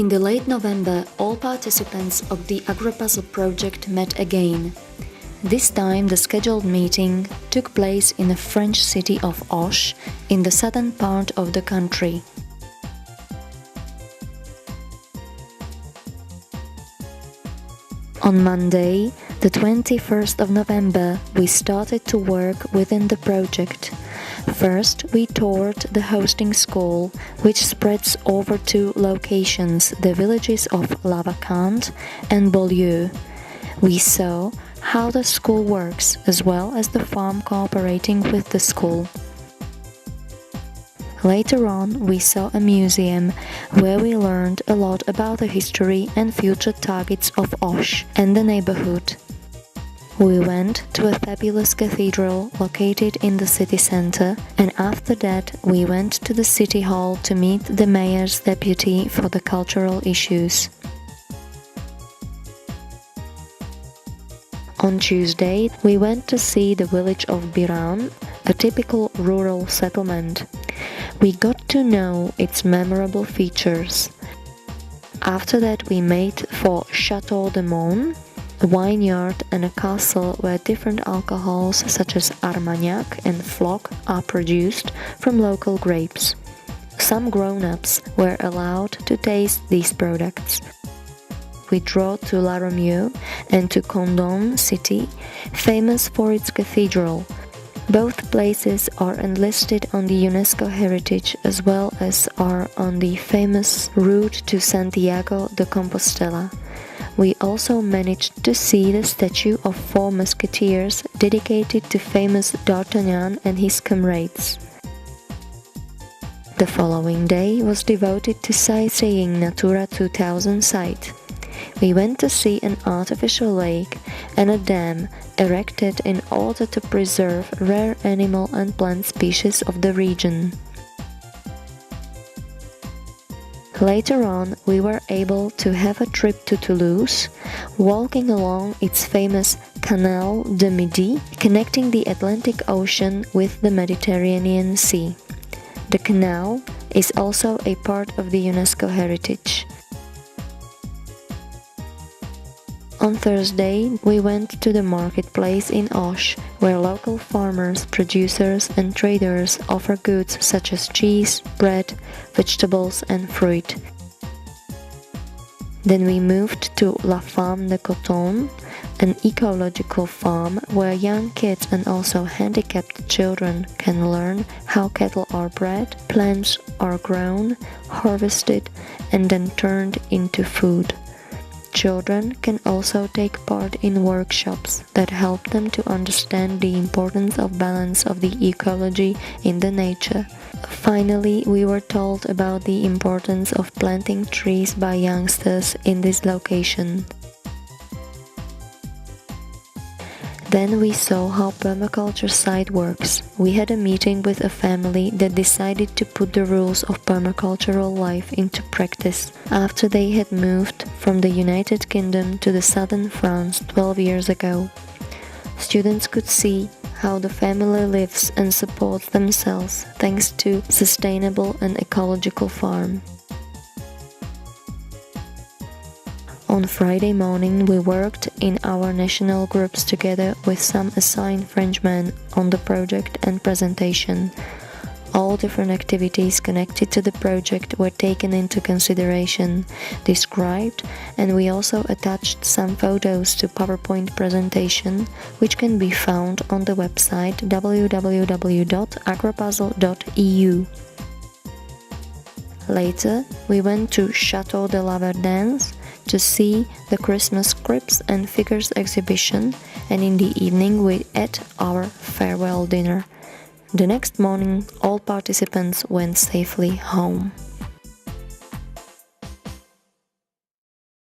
In the late November, all participants of the AgroPuzzle project met again. This time the scheduled meeting took place in the French city of Auch, in the southern part of the country. On Monday, the 21st of November, we started to work within the project. First, we toured the hosting school, which spreads over two locations, the villages of Lavacante and Beaulieu. We saw how the school works, as well as the farm cooperating with the school. Later on, we saw a museum where we learned a lot about the history and future targets of Auch and the neighborhood. We went to a fabulous cathedral located in the city center, and after that we went to the city hall to meet the mayor's deputy for the cultural issues. On Tuesday, we went to see the village of Biran, a typical rural settlement. We got to know its memorable features. After that we made for Château de Mon, a vineyard and a castle where different alcohols such as Armagnac and Floc are produced from local grapes. Some grown-ups were allowed to taste these products. We drove to La Romeu and to Condom city, famous for its cathedral. Both places are enlisted on the UNESCO heritage as well as are on the famous route to Santiago de Compostela. We also managed to see the statue of 4 musketeers dedicated to famous D'Artagnan and his comrades. The following day was devoted to sightseeing Natura 2000 site. We went to see an artificial lake and a dam erected in order to preserve rare animal and plant species of the region. Later on, we were able to have a trip to Toulouse, walking along its famous Canal du Midi, connecting the Atlantic Ocean with the Mediterranean Sea. The canal is also a part of the UNESCO heritage. On Thursday, we went to the marketplace in Auch, where local farmers, producers and traders offer goods such as cheese, bread, vegetables and fruit. Then we moved to La Ferme de Coton, an ecological farm where young kids and also handicapped children can learn how cattle are bred, plants are grown, harvested and then turned into food. Children can also take part in workshops that help them to understand the importance of balance of the ecology in the nature. Finally, we were told about the importance of planting trees by youngsters in this location. Then we saw how permaculture site works. We had a meeting with a family that decided to put the rules of permacultural life into practice after they had moved from the United Kingdom to the southern France 12 years ago. Students could see how the family lives and supports themselves thanks to sustainable and ecological farm. On Friday morning, we worked in our national groups together with some assigned Frenchmen on the project and presentation. All different activities connected to the project were taken into consideration, described, and we also attached some photos to PowerPoint presentation, which can be found on the website www.agropuzzle.eu. Later, we went to Château de Lavardins to see the Christmas crypts and figures exhibition, and in the evening we ate our farewell dinner. The next morning, all participants went safely home.